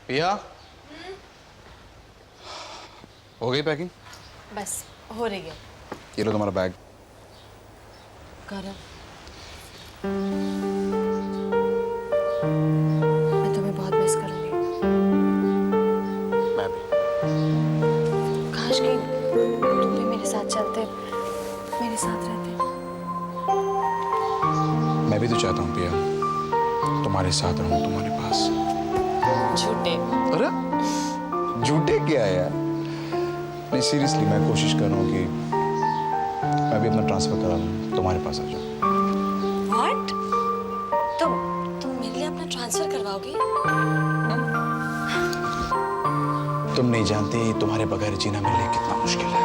पिया हो गई पैकिंग? बस हो रही है। ये लो तुम्हारा बैग। गौरव, मैं तुम्हें बहुत मिस करूंगी। मैं भी। काश कि तुम भी मेरे साथ चलते, मेरे साथ रहते। मैं भी तो चाहता हूँ पिया, तुम्हारे साथ रहूं, तुम्हारे पास। झूठे। अरे झूठे क्या है यार? नहीं सीरियसली, मैं कोशिश कर रहा हूँ कि मैं भी अपना ट्रांसफर करा लूँ, तुम्हारे पास आ जाऊँ। What? तुम मेरे लिए अपना ट्रांसफर करवाओगे? तुम नहीं जानती तुम्हारे बगैर जीना मेरे लिए कितना मुश्किल है।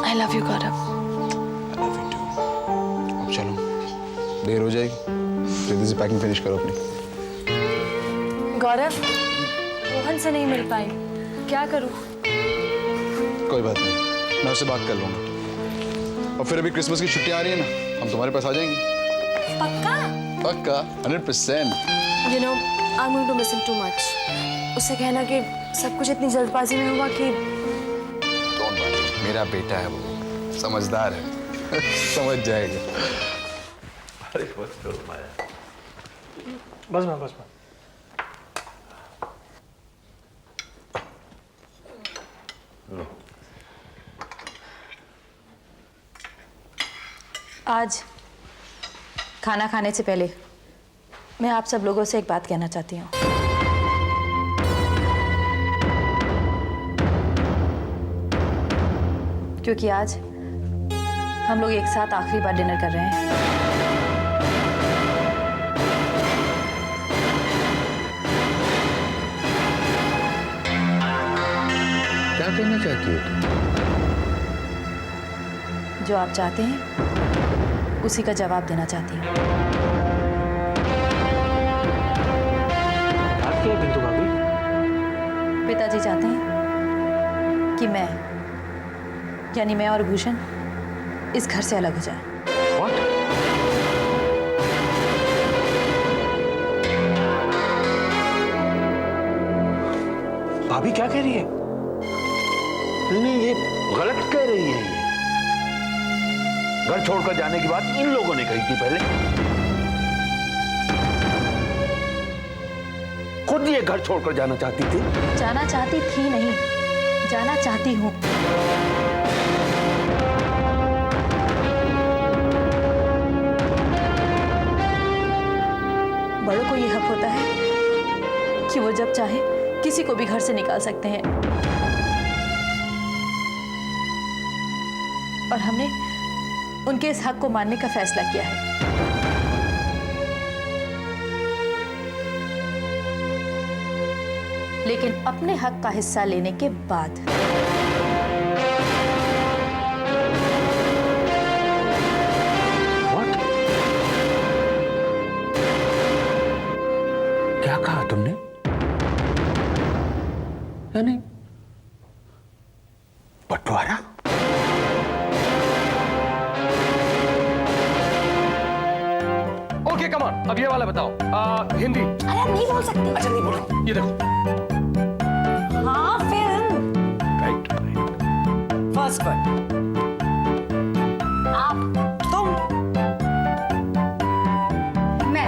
I love you, Gaurav. I love you too। अब चलो, देर हो जाएगी, जल्दी से पैकिंग फिनिश करो अपनी। गौरव, रोहन से नहीं मिल पाई, क्या करूं? कोई बात नहीं, मैं उससे बात कर लूंगा। और फिर अभी क्रिसमस की छुट्टियां आ रही है ना, हम तुम्हारे पास आ जाएंगे। पक्का? पक्का 100%। You know, I'm going to miss him too much. उससे कहना कि सब कुछ इतनी जल्दबाजी में हुआ कि कौन बात, मेरा बेटा है वो, समझदार है। समझ जाएगा। अरे बस करो माया। बस मैं। आज खाना खाने से पहले मैं आप सब लोगों से एक बात कहना चाहती हूँ। क्योंकि आज हम लोग एक साथ आखिरी बार डिनर कर रहे हैं। क्या कहना चाहती हो तुम? जो आप चाहते हैं उसी का जवाब देना चाहती हूँ। बात क्या है बिंदु भाभी? पिताजी चाहते हैं कि मैं और भूषण इस घर से अलग हो जाए। What? भाभी क्या कह रही है? नहीं, ये गलत कह रही है। ये घर छोड़कर जाने की बात इन लोगों ने कही थी पहले। खुद ये घर छोड़कर जाना चाहती थी। जाना चाहती थी नहीं, जाना चाहती हूँ। बड़ों को यह हक होता है कि वो जब चाहे किसी को भी घर से निकाल सकते हैं, और हमने उनके इस हक को मानने का फैसला किया है। लेकिन अपने हक का हिस्सा लेने के बाद। What? क्या कहा तुमने? यानी बंटवारा? ओके कम ऑन, अब ये वाला बताओ। हिंदी। अरे आप नहीं बोल सकते। अच्छा नहीं बोलो, ये देखो। हाँ, फिल्म। राइट। फर्स्ट वर्ड, आप, तुम, मैं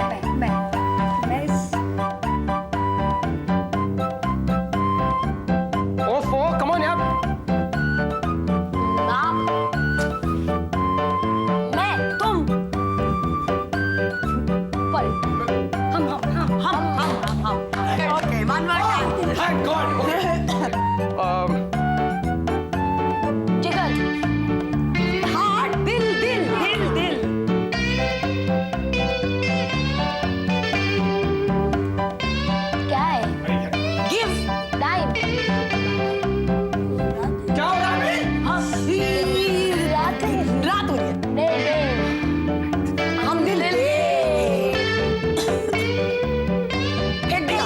ओफो कम ऑन यार। आप, मैं, तुम, पर, हम। Okay one word. Thank God. जिगर, हार्ट, दिल। क्या है? गिव। टाइम। क्या हो रहा है? रात रात हो रही है। नहीं। हम दिल फेंक दिया।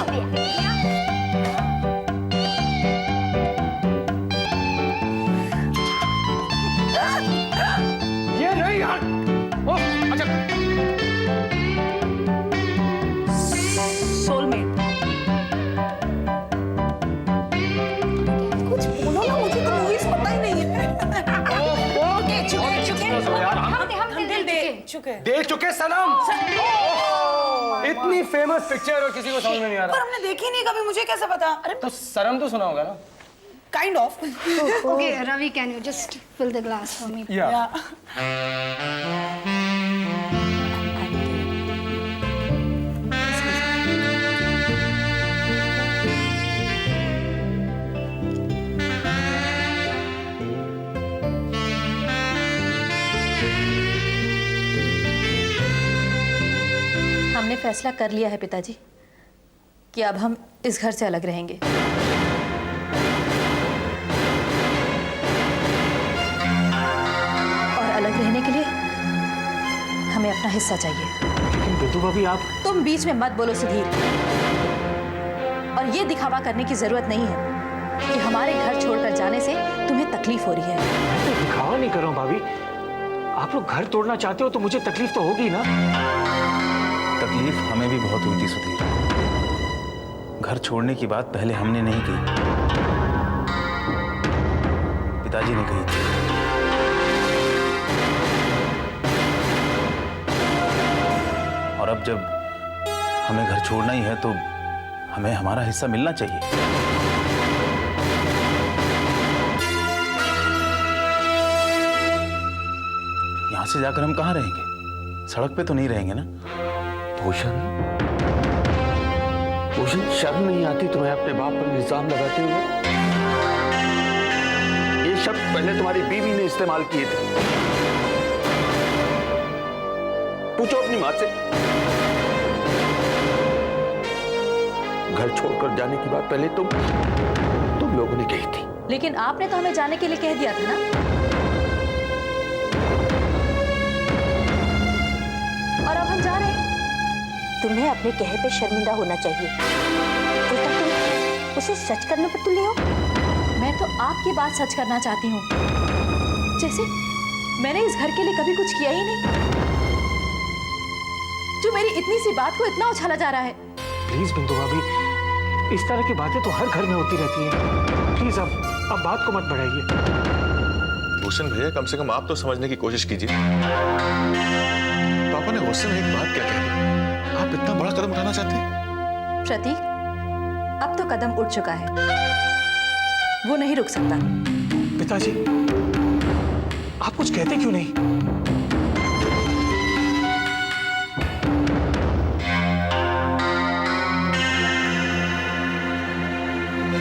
देख चुके सनम। इतनी फेमस पिक्चर और किसी को समझ में नहीं आ पर रहा। हमने देखी नहीं कभी, मुझे कैसे पता? अरे तो सनम तो सुना होगा ना? Kind of. Okay, Ravi, can you just fill the glass for me? या हमने फैसला कर लिया है पिताजी कि अब हम इस घर से अलग रहेंगे। और अलग रहने के लिए हमें अपना हिस्सा चाहिए। लेकिन बिंदु भाभी आप तुम बीच में मत बोलो सुधीर। और ये दिखावा करने की जरूरत नहीं है कि हमारे घर छोड़कर जाने से तुम्हें तकलीफ हो रही है। मैं तो दिखावा नहीं कर रहा हूँ भाभी। आप लोग घर तोड़ना चाहते हो तो मुझे तकलीफ तो होगी ना। तकलीफ हमें भी बहुत हुई थी सुधीर। घर छोड़ने की बात पहले हमने नहीं की, पिताजी ने कही थी। और अब जब हमें घर छोड़ना ही है तो हमें हमारा हिस्सा मिलना चाहिए। यहां से जाकर हम कहां रहेंगे? सड़क पे तो नहीं रहेंगे ना? भूषण, भूषण, शर्म नहीं आती तुम्हें अपने बाप पर इल्जाम लगाते हुए? ये शब्द पहले तुम्हारी बीवी ने इस्तेमाल किए थे। पूछो अपनी मां से। घर छोड़कर जाने की बात पहले तुम लोगों ने कही थी। लेकिन आपने तो हमें जाने के लिए कह दिया था ना। और अब हम जा रहे हैं। तुम्हें अपने कहे पे शर्मिंदा होना चाहिए। उल्टा तुम उसे सच करने पर तुले हो। मैं तो आपकी बात सच करना चाहती हूँ। जैसे मैंने इस घर के लिए कभी कुछ किया ही नहीं, जो मेरी इतनी सी बात को इतना उछाला जा रहा है। प्लीज बिंदु भाभी, इस तरह की बातें तो हर घर में होती रहती हैं। प्लीज अब बात को मत बढ़ाइए। भूषण भैया, कम से कम आप तो समझने की कोशिश कीजिए। पापा ने गुस्से में एक बात क्या कह दी? आप इतना बड़ा कदम उठाना चाहते हैं? प्रतीक, अब तो कदम उठ चुका है, वो नहीं रुक सकता। पिताजी, आप कुछ कहते क्यों नहीं?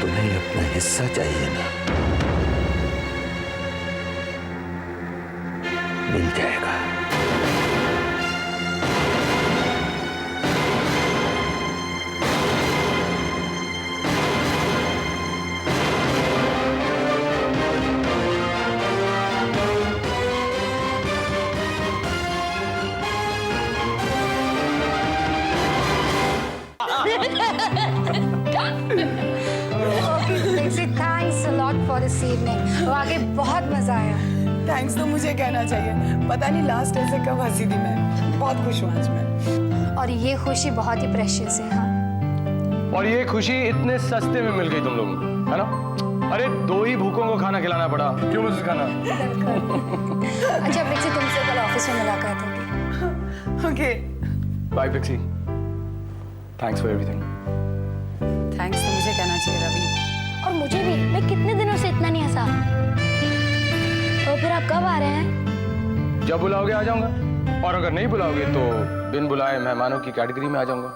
तुम्हें अपना हिस्सा चाहिए ना? मिल जाएगा। Thanks a lot for this evening. वाकई बहुत मजा आया। थैंक्स तो मुझे कहना चाहिए। पता नहीं लास्ट ऐसे कब हंसी थी मैं। बहुत खुश हूँ आज मैं। और ये खुशी बहुत ही प्रेशियस है। हाँ, और ये खुशी इतने सस्ते में मिल गई तुम लोगों को, है ना? अरे 2 ही भूखों को खाना खिलाना पड़ा, क्यों मुझे खाना? अच्छा पिक्सी, तुमसे कल ऑफिस में मुलाकात होगी। Okay, bye Pixie, thanks for everything. Thanks तो मुझे कहना चाहिए रवि। और मुझे भी, मैं कितने दिनों से इतना नहीं हंसा। तो फिर आप कब आ रहे हैं? जब बुलाओगे आ जाऊंगा, और अगर नहीं बुलाओगे तो बिन बुलाए मेहमानों की कैटेगरी में आ जाऊंगा।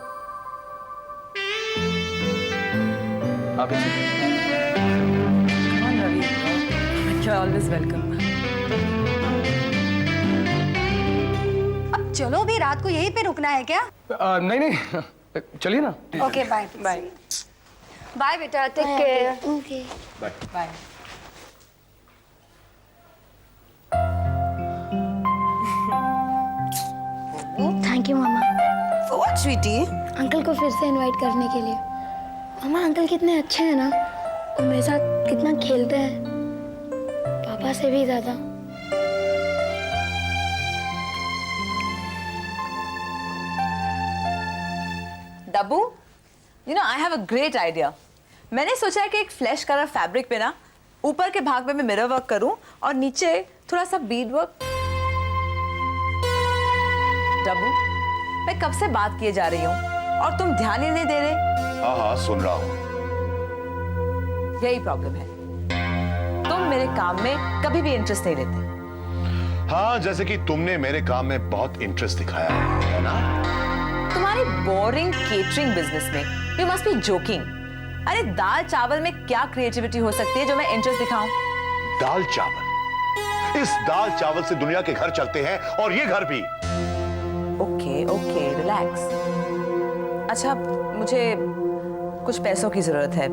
आप Ravi, you are always welcome. अब चलो, भी रात को यहीं पे रुकना है क्या? नहीं नहीं, चलिए ना। ओके, बाय बाय बाय बेटा, take care. Okay bye. Thank you मामा। For what sweetie? अंकल को फिर से इनवाइट करने के लिए। मामा, अंकल कितने अच्छे हैं ना, और मेरे साथ कितना खेलते हैं, पापा से भी ज्यादा। Dabbu, you know I have a great idea. मैंने सोचा है कि एक फ्लैश कलर फैब्रिक पे ना ऊपर के भाग में मैं मिरर वर्क करूं और नीचे थोड़ा सा बीड वर्क। डब्बू, मैं कब से बात किए जा रही हूँ और तुम ध्यान ही नहीं दे रहे। हाँ हाँ सुन रहा हूँ। यही प्रॉब्लम है, तुम मेरे काम में कभी भी इंटरेस्ट नहीं लेते। हाँ, जैसे कि तुमने मेरे काम में बहुत इंटरेस्ट दिखाया है ना? तुम्हारी बोरिंग केटरिंग बिजनेस में यू मस्ट बी जोकिंग। अरे दाल चावल में क्या क्रिएटिविटी हो सकती है जो मैं इंटरेस्ट दिखाऊं? दाल चावल? इस दाल चावल से दुनिया के घर चलते हैं और ये घर भी। Okay okay relax. अच्छा, मुझे कुछ पैसों की जरूरत है,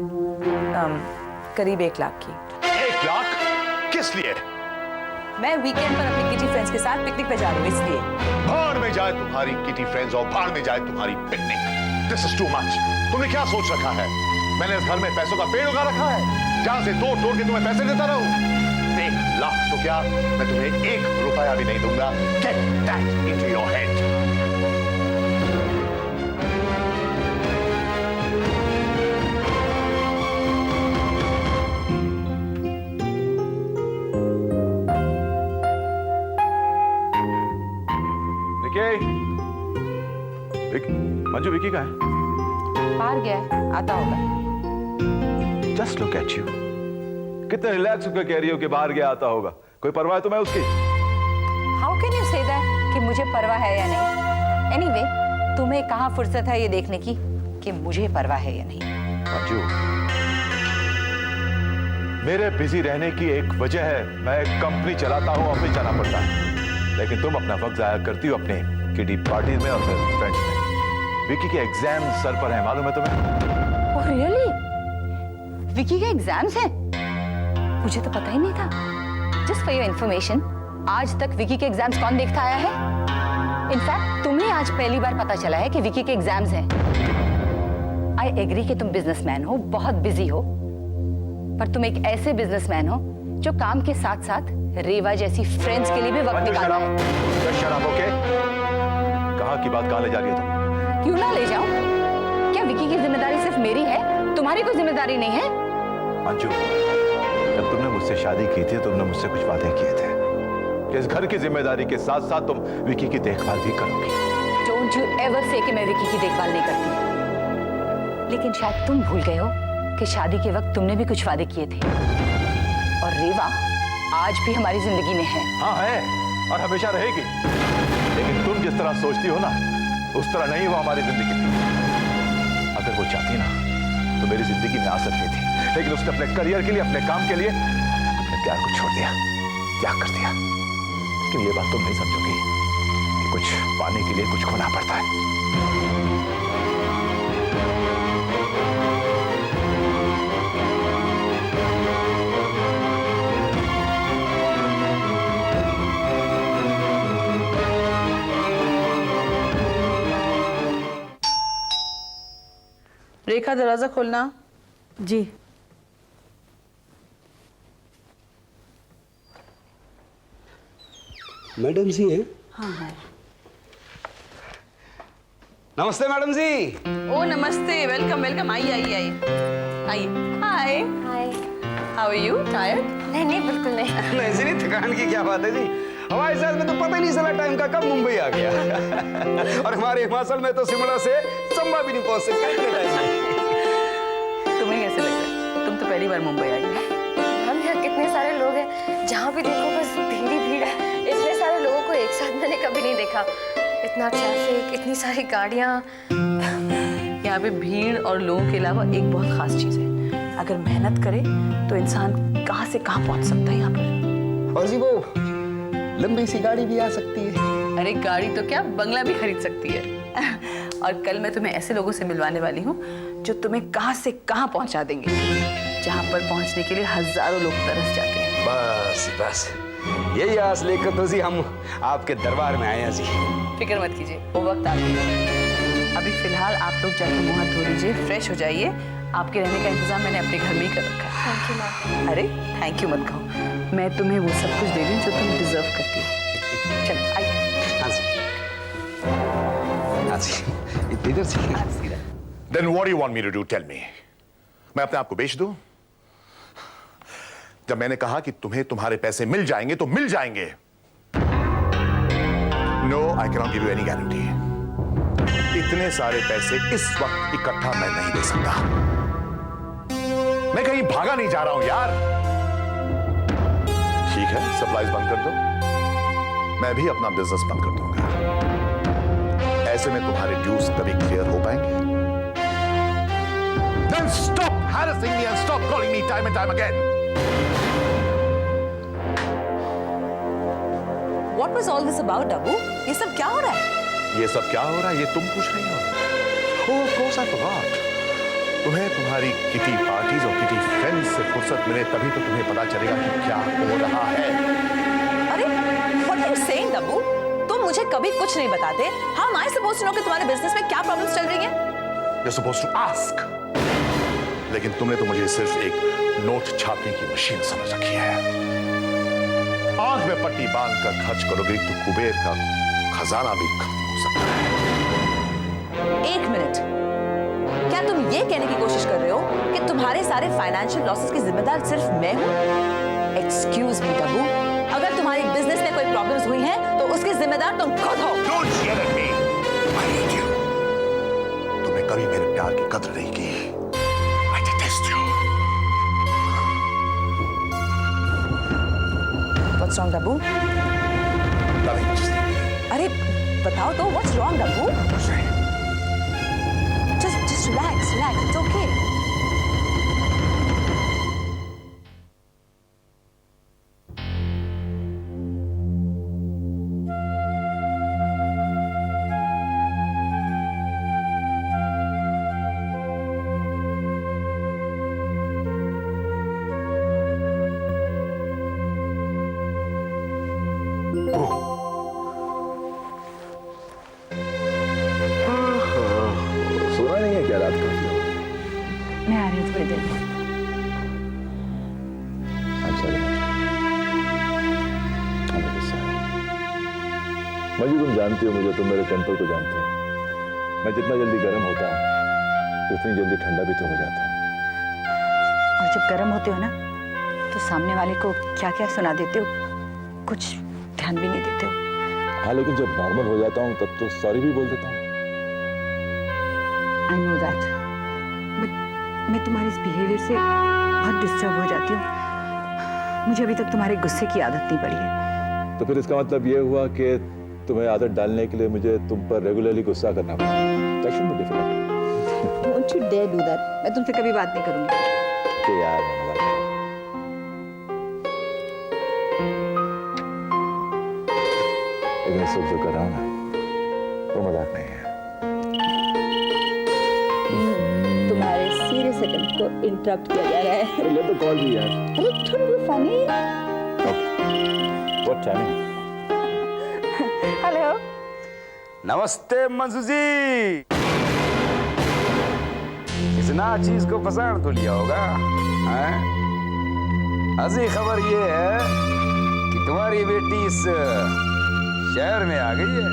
करीब 1 लाख की। 1 लाख? किस लिए? मैं वीकेंड पर अपनी किटी फ्रेंड्स के साथ पिकनिक पे जा रही हूँ, इसलिए। भाड़ में जाए तुम्हारी किटी फ्रेंड्स और भाड़ में जाए तुम्हारी picnic. This is too much. तुमने क्या सोच रखा है? मैंने इस घर में पैसों का पेड़ उगा रखा है जहां से तोड़ तोड़ के तुम्हें पैसे देता रहूं? 1 लाख तो क्या, मैं तुम्हें 1 रुपया भी नहीं दूंगा। Get that into your head. Manju, Vicky कहाँ है? बाहर गया है, आता होगा। जस्ट लुक एट यू, कितने रिलैक्स होकर कह रही हो कि बाहर गया आता होगा। कोई परवाह है तुम्हें उसकी? How can you say that कि मुझे परवाह है या नहीं? एनीवे, तुम्हें कहाँ फुर्सत है ये देखने की कि मुझे परवाह है या नहीं? मंजू, मेरे बिजी रहने की एक वजह है, मैं एक कंपनी चलाता हूँ, ऑफिस जाना पड़ता है। लेकिन तुम अपना वक्त जाया करती हो अपने किटी पार्टीज में और फिर फ्रेंड्स में। विकी के एग्जाम सर पर है, मालूम है तुम्हें? Oh really? विकी के एग्जाम्स हैं? मुझे तो पता ही नहीं था। जस्ट फॉर योर इंफॉर्मेशन, आज तक विकी के एग्जाम्स कौन देखता आया है? इनफैक्ट तुम्हें आज पहली बार पता चला है कि विकी के एग्जाम्स हैं। आई एग्री कि तुम बिजनेसमैन हो, बहुत बिजी हो, पर तुम एक ऐसे बिजनेसमैन हो जो काम के साथ साथ रेवा जैसी फ्रेंड्स के लिए भी वक्त निकालता है। शराब ओके? कहाँ की बात कहाँ ले जा रही हो तुम? क्यों ना ले जाऊं? क्या विकी की जिम्मेदारी सिर्फ मेरी है, तुम्हारी कोई जिम्मेदारी नहीं है? मंजू, जब तुमने मुझसे शादी की थी तुमने मुझसे कुछ वादे किए थे कि इस घर की जिम्मेदारी के साथ साथ तुम विकी की देखभाल भी करोगी। डोंट यू एवर से कि मैं विकी की देखभाल नहीं करती। लेकिन शायद तुम भूल गए हो कि शादी के वक्त तुमने भी कुछ वादे किए थे, और रेवा आज भी हमारी जिंदगी में है। हाँ है, और हमेशा रहेगी। लेकिन तुम जिस तरह सोचती हो ना, उस तरह नहीं वो हमारी जिंदगी में। अगर वो चाहती ना तो मेरी जिंदगी में आ सकती थी, लेकिन उसने अपने करियर के लिए, अपने काम के लिए अपने प्यार को छोड़ दिया, त्याग कर दिया। लेकिन ये बात तुम नहीं समझोगी कि कुछ पाने के लिए कुछ खोना पड़ता है। रेखा, दरवाजा खोलना। जी। मैडम जी हैं? हाँ हाँ। नमस्ते मैडम जी। ओ नमस्ते, वेलकम वेलकम, आइए आइए आइए आइए। Hi hi. How are you? Tired? नहीं नहीं, बिल्कुल नहीं। ऐसे नहीं, थकान की क्या बात है जी। हमारे साथ में तो पता ही नहीं चला टाइम का, कब मुंबई आ गया। और हमारे हिमाचल में तो शिमला से चंबा भी नहीं पहुंच सकते। तुम्हें कैसे लग रहा है? तुम तो पहली बार मुंबई आई हो। हम यहाँ कितने सारे लोग हैं, जहाँ भी देखो बस भीड़ ही भीड़ है। इतने सारे लोगों को एक साथ मैंने कभी नहीं देखा। इतना ट्रैफिक, इतनी सारी गाड़ियाँ। यहाँ पे भीड़ और लोगों के अलावा एक बहुत खास चीज है, अगर मेहनत करे तो इंसान कहाँ से कहाँ पहुँच सकता है यहाँ पर। और जी वो लंबी सी गाड़ी भी आ सकती है। अरे गाड़ी तो क्या, बंगला भी खरीद सकती है। और कल मैं तुम्हें ऐसे लोगों से मिलवाने वाली हूँ जो तुम्हें कहाँ से कहाँ पहुँचा देंगे, जहाँ पर पहुँचने के लिए हजारों लोग तरस जाते हैं। बस बस यही आस लेकर तो जी हम आपके दरबार में आए हैं जी। फिक्र मत कीजिए, वो वक्त आ गया। अभी फिलहाल आप लोग जाकर मुंह हाथ धो लीजिए, फ्रेश हो जाइए। आपके रहने का इंतजाम मैंने अपने घर में ही कर रखा है। Thank you ma'am. अरे थैंक यू मत कहो, मैं तुम्हें वो सब कुछ दे दूँ जो तुम डिजर्व करती हो। चलो आइए। हाँ जी, हाँ जी, इधर से। Then what do you want me to do? Tell me. मैं अपने आप को बेच दूं? जब मैंने कहा कि तुम्हें तुम्हारे पैसे मिल जाएंगे तो मिल जाएंगे। No, I can not give you any guarantee. इतने सारे पैसे इस वक्त इकट्ठा मैं नहीं दे सकता। मैं कहीं भागा नहीं जा रहा हूं यार। ठीक है, सप्लाईज बंद कर दो, मैं भी अपना बिजनेस बंद कर दूंगा। ऐसे में तुम्हारे ड्यूज कभी क्लियर हो पाएंगे? Then stop harassing me and stop calling me time and time again. What was all this about, Abu? ये सब क्या हो रहा है? ये सब क्या हो रहा है, ये तुम पूछ रही हो? Oh, of course I forgot. तुम्हें तुम्हारी किटी पार्टीज और किटी फ्रेंड्स से फुर्सत मिले तभी तो तुम्हें पता चलेगा कि क्या हो रहा है। अरे, what are you saying, Abu? तुम मुझे कभी कुछ नहीं बताते। How am I supposed to know कि तुम्हारे बिजनेस में क्या प्रॉब्लम्स चल रही हैं? You're supposed to ask. लेकिन तुमने तो मुझे सिर्फ एक नोट छापने की मशीन समझ रखी है। आंख में पट्टी बांधकर खर्च करोगे तो कुबेर का खजाना भी खत्म हो सकता है। एक मिनट, क्या तुम ये कहने की कोशिश कर रहे हो कि तुम्हारे सारे फाइनेंशियल लॉसेस की जिम्मेदार सिर्फ मैं हूं? एक्सक्यूज मी तब्बू, अगर तुम्हारी बिजनेस में कोई प्रॉब्लम्स हुई हैं तो उसकी जिम्मेदार तुम खुद हो। Don't yell at me. I hate you. तुमने कभी मेरे प्यार की कद्र नहीं की। I detest you. What's wrong, Tabu? Nothing. Just अरे बताओ तो, what's wrong, Tabu? Just relax, it's okay. सोना नहीं है क्या रात का? मैं आ रही हूँ थोड़ी देर में। I'm sorry. I'm very sorry. मजी, तुम जानती हो मुझे, तुम मेरे टेम्पर को जानते हो। मैं जितना जल्दी गर्म होता हूँ उतनी जल्दी ठंडा भी तो हो जाता हूँ। और जब गर्म होते हो ना तो सामने वाले को क्या क्या सुना देते हो, कुछ ध्यान भी नहीं देते हो। हाँ, लेकिन जब नॉर्मल हो जाता हूँ तब तो सॉरी भी बोल देता हूँ। आई नो दैट, बट मैं तुम्हारे इस बिहेवियर से बहुत डिस्टर्ब हो जाती हूँ। मुझे अभी तक तुम्हारे गुस्से की आदत नहीं पड़ी है। तो फिर इसका मतलब ये हुआ कि तुम्हें आदत डालने के लिए मुझे तुम पर रेगुलरली गुस्सा करना पड़ा। That shouldn't be difficult. Don't you dare do that. मैं तुमसे कभी बात नहीं करूंगी। कि यार मैंने बात लेकिन सब जो कर रहा हूँ ना वो मजाक नहीं है। तुम्हारे सीरियस अटेम्प्ट को इंटरप्ट किया जा रहा है। अरे ले तो कॉल भी यार। अरे थोड़ा भी फनी। What timing? हेलो। नमस्ते मंजू जी। इतना चीज को पसंद तो लिया होगा, हैं? हंसी खबर ये है कि तुम्हारी बेटी इस शहर में आ गई है।